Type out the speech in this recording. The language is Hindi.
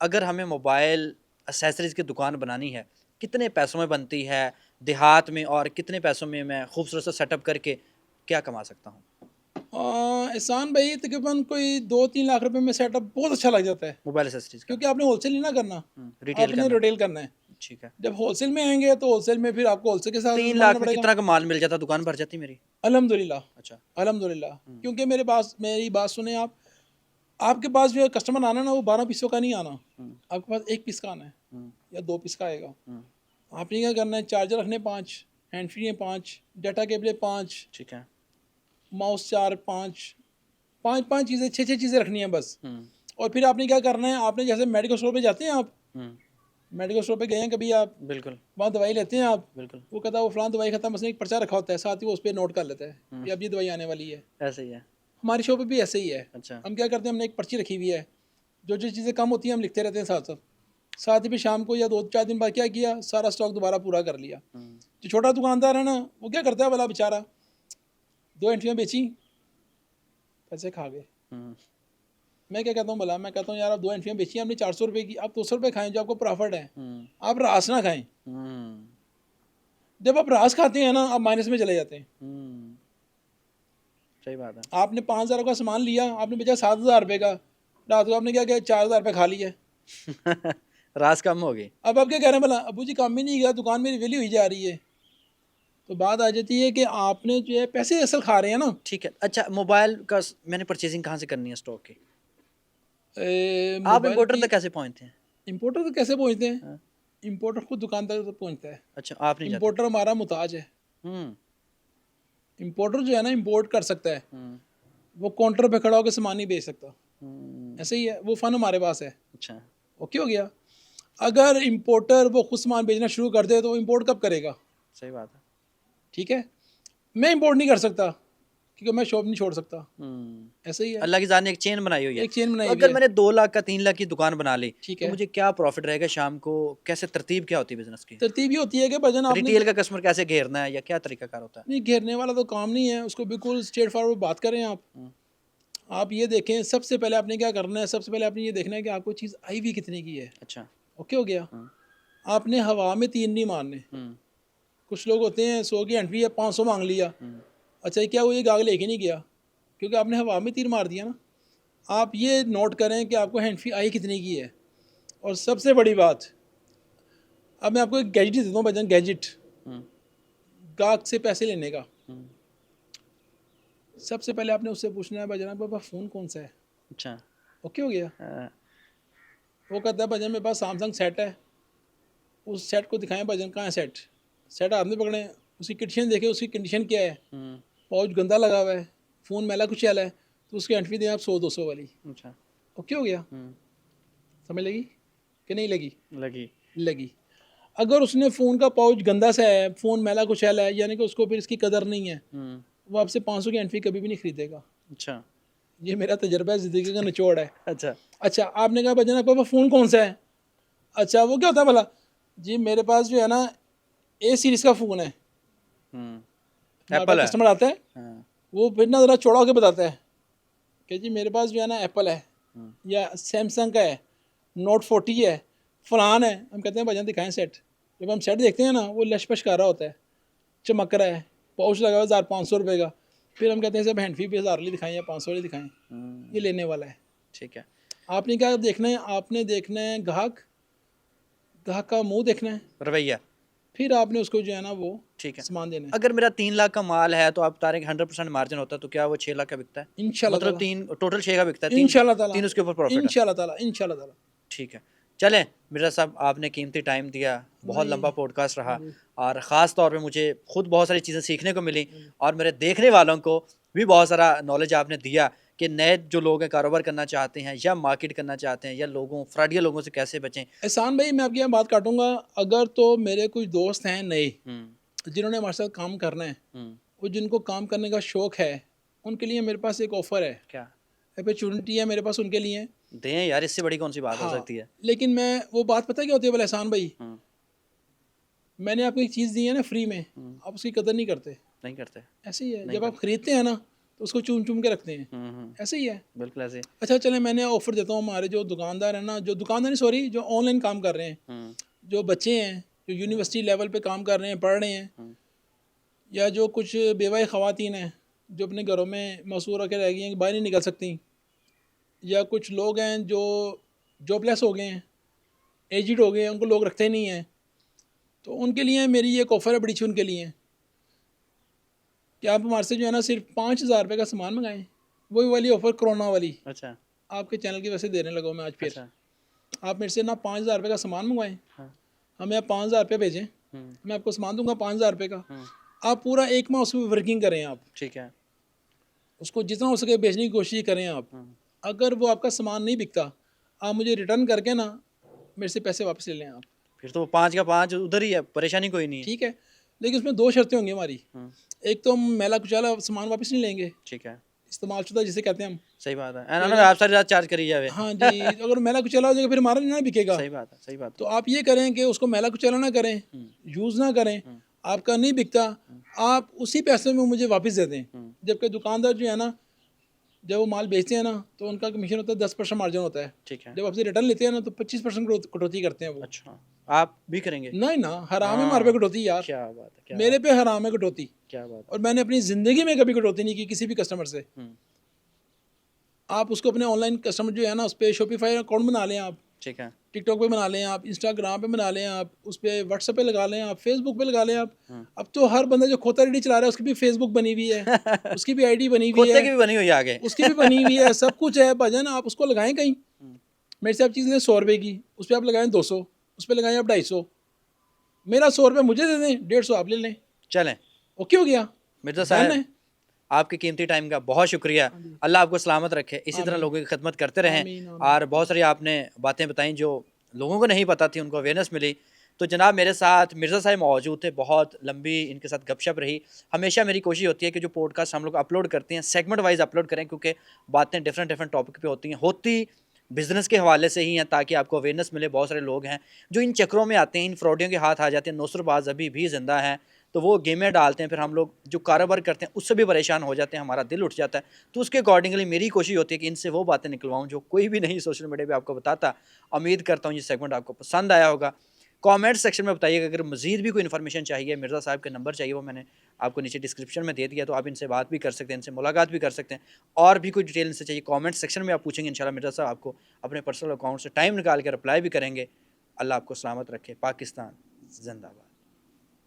अगर हमें मोबाइल एसेसरीज़ की दुकान बनानी है, कितने पैसों में बनती है देहात में, और कितने पैसों में मैं खूबसूरत सा सेटअप करके क्या कमा सकता हूँ? एहसान भाई तकरीबन कोई 2-3 लाख रुपए में सेटअप बहुत अच्छा लग जाता है, मोबाइल एसेसरीज़ का। क्योंकि आपने होलसेल नहीं ना करना, रिटेल आपने करना। रिटेल करना है। ठीक है। जब होलसेल में आएंगे तो होलसेल में फिर आपको होलसेल के साथ 3 मांगना लाख में पड़ेगा। कितना का माल मिल जाता, दुकान भर जाती मेरी? अल्हम्दुलिल्लाह, अच्छा। अल्हम्दुलिल्लाह, क्योंकि मेरी बात सुने आप, आपके पास जो कस्टमर आना ना वो 12 पीसों का नहीं आना, आपके पास 1 पीस का आना है या 2 पीस का आएगा। आपने क्या करना है, चार्जर रखने 5, हैंड फ्री है 5, डाटा केबल 5, ठीक है। माउस 4, 5 चीज़ें, 6 चीज़ें रखनी है बस। और फिर आपने क्या करना है, आपने जैसे मेडिकल स्टोर पे जाते हैं आप, मेडिकल स्टोर पे गए हैं कभी आप, बिल्कुल वहाँ दवाई लेते हैं आप, बिल्कुल। वो कहता है वो फलां दवाई खत्म, उसने एक पर्चा रखा होता है, साथ ही वो उस पर नोट कर लेता है कि अब ये दवाई आने वाली है। ऐसे ही है। हमारी शॉप पे भी ऐसे ही है। अच्छा। हम क्या करते हैं, हमने एक पर्ची रखी हुई है, जो जो चीज़ें कम होती हैं हम लिखते रहते हैं साथ साथ। साथ ही फिर शाम को या 2-4 दिन बाद क्या किया, सारा स्टॉक दोबारा पूरा कर लिया। जो छोटा दुकानदार है ना, वो क्या करता है भला बेचारा, 2 एंट्रियाँ बेची, पैसे खा गए। मैं क्या कहता हूँ भला, मैं कहता हूँ यार आप 2 एंट्रियाँ बेची, आपने 400 रुपये की, आप 200 रुपये खाएं जो आपको प्रॉफिट है, आप रास ना खाएं। जब आप रास खाते हैं ना, आप माइनस में चले जाते हैं। सही बात है। आपने 5,000 का सामान लिया, आपने बेचा 7,000 रुपये का, रात को आपने क्या किया, 4,000 रुपये खा लिया। रास कम हो गई। अब आप क्या कह रहे हैं भला, अबू जी काम ही नहीं गया, दुकान मेरी वैल्यू ही जा रही है। तो बात आ जाती है कि आपने जो है पैसे असल खा रहे हैं ना। ठीक है। अच्छा, मोबाइल का मैंने परचेजिंग कहाँ से करनी है स्टॉक की? आप मोबाइल इम्पोर्टर की तक कैसे पहुँचते हैं? इम्पोर्टर तो कैसे पहुँचते हैं, हाँ। इम्पोर्टर खुद दुकान तक तो पहुँचता है। अच्छा, आप नहीं जाते? इम्पोर्टर हमारा मुताज है। हम्म इम्पोर्टर जो है ना, इम्पोर्ट कर सकता है, हम्म वो काउंटर पे खड़ा होकर सामान नहीं बेच सकता। हम्म। ऐसे ही है, वो फ़न हमारे पास है। अच्छा। ओके हो गया। अगर इम्पोर्टर वो खुद सामान बेचना शुरू कर दे तो वो इम्पोर्ट कब करेगा? सही बात है। ठीक है, मैं इम्पोर्ट नहीं कर सकता क्योंकि मैं शॉप नहीं छोड़ सकता। ऐसे ही है, अल्लाह की जान ने एक चेन बनाई हुई है। एक चेन तो बनाई हुई अगर है। मैंने 2 लाख का 3 लाख की दुकान बना ली, ठीक तो है, मुझे क्या प्रॉफिट रहेगा शाम को? कैसे तरतीब क्या होती है बिजनेस की? तरतीब ये होती है कि भजन आपने रिटेल का कस्टमर कैसे घेरना है, या क्या तरीकाकार होता है? नहीं, घेरने वाला तो काम नहीं है, उसको बिल्कुल स्ट्रेट फॉरवर्ड बात करें आप। आप ये देखें, सबसे पहले आपने क्या करना है, सबसे पहले आपने ये देखना है कि आपको चीज़ आई भी कितने की है। अच्छा। ओके हो गया। आपने हवा में 3 नहीं मारने। कुछ लोग होते हैं 100 की एंट्री है, 500 मांग लिया। अच्छा, क्या वो ये गाग लेके नहीं गया, क्योंकि आपने हवा में तीर मार दिया ना। आप ये नोट करें कि आपको हैंड फी आई कितने की है। और सबसे बड़ी बात, अब मैं आपको एक गैजेट देता हूँ भजन, गैजेट गाहक से पैसे लेने का। सबसे पहले आपने उससे पूछना है भजन बाबा फ़ोन कौन सा है। अच्छा। ओके हो गया। वो कहता है भजन मेरे पास सैमसंग सेट है। उस सेट को दिखाएं भजन, कहाँ है सेट, सेट आपने पकड़े, उसकी कंडीशन देखे, उसकी कंडीशन क्या है, पाउच गंदा लगा हुआ है, फ़ोन मैला कुछ चला है, तो उसकी एंट्री दें आप 100-200 वाली। अच्छा। ओके हो गया। समझ लगी कि नहीं लगी? लगी। लगी। अगर उसने फ़ोन का पाउच गंदा सा है, फ़ोन मैला कुछ है, यानी कि उसको फिर इसकी कदर नहीं है, वो आपसे 500 की एंट्री कभी भी नहीं खरीदेगा। अच्छा। ये मेरा तजर्बा है, ज़िंदगी का निचोड़ है। अच्छा। अच्छा, आपने कहा भजन आपके पास फ़ोन कौन सा है? अच्छा, वो क्या होता है भला? जी मेरे पास जो है ना ए सीरीज़ का फ़ोन है। हमारे पास एप्पल है। कस्टमर आता है, हाँ। वो फिर ना ज़रा चौड़ा होकर बताता है कि जी मेरे पास जो है ना एप्पल है, या सैमसंग का है, नोट 40 है, फलान है। हम कहते हैं भजन दिखाएं सेट। जब हम सेट देखते हैं ना, वो लशपश कर रहा होता है, चमक रहा है, पाउच लगा हुआ 1,500 रुपये का। फिर हम कहते हैं सब हैंड फी भी 1,000 वाली दिखाएं या 500 वाली दिखाएं, ये लेने वाला है। ठीक है। आपने क्या देखना है, आपने देखना है ग्राहक, ग्राहक का मुंह देखना है, रवैया। फिर आपने उसको जो है ना वो ठीक है। सामान देना है। अगर मेरा 3 लाख का माल है, तो आप बता रहे हैं कि 100% मार्जिन होता है, तो क्या वो 6 लाख का बिकता है? इंशाल्लाह मतलब ताला, 3 टोटल 6 का बिकता है, 3 इंशाल्लाह ताला, 3 उसके ऊपर प्रॉफिट है। इंशाल्लाह ताला, इंशाल्लाह ताला। ठीक है। चलें मिर्ज़ा साहब, आपने कीमती टाइम दिया, बहुत नहीं लंबा पॉडकास्ट रहा, जी, और ख़ास तौर पे मुझे खुद बहुत सारी चीज़ें सीखने को मिली, और मेरे देखने वालों को भी बहुत सारा नॉलेज आपने दिया कि नए जो लोग हैं कारोबार करना चाहते हैं या मार्केट करना चाहते हैं, या फ्रॉडिया लोगों से कैसे बचें। एहसान भाई मैं आपकी यहाँ बात काटूंगा। अगर तो मेरे कुछ दोस्त हैं नए जिन्होंने हमारे साथ काम करना है, और जिनको काम करने का शौक़ है, उनके लिए मेरे पास एक ऑफ़र है, क्या? अपॉर्चुनिटी है मेरे पास उनके लिए। दें यार, इससे बड़ी कौन सी बात हो हाँ, सकती है? लेकिन मैं वो बात पता क्या होती है बोले एहसान भाई, मैंने आपको एक चीज़ दी है ना फ्री में, आप उसकी कदर नहीं करते। नहीं करते। ऐसे ही है, नहीं जब आप करते। ख़रीदते हैं ना, तो उसको चूम चूम के रखते हैं, ऐसे ही है। बिल्कुल ऐसे। अच्छा चले, मैंने ऑफ़र देता हूँ हमारे जो दुकानदार हैं ना, जो दुकानदार नहीं सॉरी, जो ऑनलाइन काम कर रहे हैं, जो बच्चे हैं जो यूनिवर्सिटी लेवल पे काम कर रहे हैं, पढ़ रहे हैं, या जो कुछ बेवाई ख़वातीन हैं जो अपने घरों में मसूर रह के रह गई हैं कि बाहर नहीं निकल सकती, या कुछ लोग हैं जो जॉबलेस हो गए हैं, एजिड हो गए हैं, उनको लोग रखते नहीं हैं, तो उनके लिए मेरी एक ऑफ़र है बड़ी अच्छी उनके लिए कि आप हमारे से जो है ना सिर्फ 5,000 रुपये का सामान मंगाएं। वही वाली ऑफ़र कोरोना वाली, अच्छा आपके चैनल की वजह से देने लगा हूँ मैं आज फिर। अच्छा। आप मेरे से ना 5,000 रुपये का सामान मंगवाएं, हाँ। हमें आप 5,000 रुपये भेजें, मैं आपको सामान दूंगा 5,000 रुपये का। आप पूरा 1 माह उसमें वर्किंग करें, आप ठीक है। उसको जितना हो सके बेचने की कोशिश करें आप। अगर वो आपका सामान नहीं बिकता, आप मुझे रिटर्न करके ना मेरे से पैसे वापस ले लें आप। फिर तो 5 का 5 उधर ही है, परेशानी कोई नहीं है। ठीक है, लेकिन उसमें 2 शर्तें होंगी हमारी। एक तो हम मैला कुचैला सामान वापस नहीं लेंगे, ठीक है, इस्तेमाल शुदा जिसे कहते हैं हम। सही बात है। ना आप सारी रात चार्ज करी जावे। हाँ जी, अगर मैला कुचैला हो जाएगा फिर हमारा नहीं ना बिकेगा। सही बात है, सही बात तो आप ये करें कि उसको मैला कुचैला ना करें, यूज़ ना करें, आपका नहीं बिकता, आप उसी पैसे में मुझे वापस दे दें। जबकि दुकानदार जो है ना, जब वो माल बेचते हैं ना तो उनका कमीशन होता है 10% मार्जिन होता है। ठीक है। जब आपसे रिटर्न लेते हैं ना तो 25% कटौती करते हैं वो। अच्छा, आप भी करेंगे? नहीं ना, हराम है हमारे पे कटौती यार। क्या बात है, क्या मेरे पे हराम है कटौती, क्या बात और मैंने अपनी ज़िंदगी में कभी कटौती नहीं की किसी भी कस्टमर से। आप उसको अपने ऑनलाइन कस्टमर जो है ना उस पर शॉपिफाई अकाउंट बना लें आप, ठीक है। टिकटॉक पे बना लें आप, इंस्टाग्राम पे बना लें आप, उस पर व्हाट्सएप पे लगा लें आप, फेसबुक पे लगा लें आप। अब तो हर बंदा जो खोता रेडी चला रहा है उसकी भी फेसबुक बनी हुई है, उसकी भी आईडी बनी हुई खोते की है, भी बनी हुई है आगे। उसकी भी बनी हुई है, सब कुछ है भजन। आप उसको लगाएं कहीं, मेरे से आप चीज़ लें 100 रुपये की, उस पर आप लगाएं 200, उस पर लगाएं आप 250, मेरा 100 रुपये मुझे दे दें, 150 आप ले लें। चलें, ओके हो गया मिर्ज़ा डन साहब, है। आपके कीमती टाइम का बहुत शुक्रिया। अल्लाह आपको सलामत रखे, इसी तरह लोगों की खिदमत करते रहें। आमीन, आमीन। और बहुत सारी आपने बातें बताई जो लोगों को नहीं पता थी, उनको अवेयरनेस मिली। तो जनाब मेरे साथ मिर्ज़ा साहब मौजूद थे, बहुत लंबी इनके साथ गपशप रही। हमेशा मेरी कोशिश होती है कि जो पॉडकास्ट हम लोग अपलोड करते हैं सेगमेंट वाइज अपलोड करें, क्योंकि बातें डिफरेंट डिफरेंट टॉपिक पे होती बिज़नेस के हवाले से ही हैं, ताकि आपको अवेयरनेस मिले। बहुत सारे लोग हैं जो इन चक्करों में आते हैं, इन फ्रॉडियों के हाथ आ जाते हैं। नौसरबाज अभी भी ज़िंदा हैं, तो वो गेमें डालते हैं, फिर हम लोग जो कारोबार करते हैं उससे भी परेशान हो जाते हैं, हमारा दिल उठ जाता है। तो उसके अकॉर्डिंगली मेरी कोशिश होती है कि इनसे वो बातें निकलवाऊँ जो कोई भी नहीं सोशल मीडिया पे आपको बताता। उम्मीद करता हूँ ये सेगमेंट आपको पसंद आया होगा। कमेंट सेक्शन में बताइएगा। अगर मज़ीद भी कोई इन्फॉर्मेशन चाहिए, मिर्ज़ा साहब के नंबर चाहिए, वो मैंने आपको नीचे डिस्क्रिप्शन में दे दिया, तो आप इनसे बात भी कर सकते हैं, इनसे मुलाकात भी कर सकते हैं। और भी कोई डिटेल इनसे चाहिए कमेंट सेक्शन में आप पूछेंगे, इंशाल्लाह मिर्ज़ा साहब आपको अपने पर्सनल अकाउंट से टाइम निकाल के रिप्लाई भी करेंगे। अल्लाह आपको सलामत रखे। पाकिस्तान जिंदाबाद।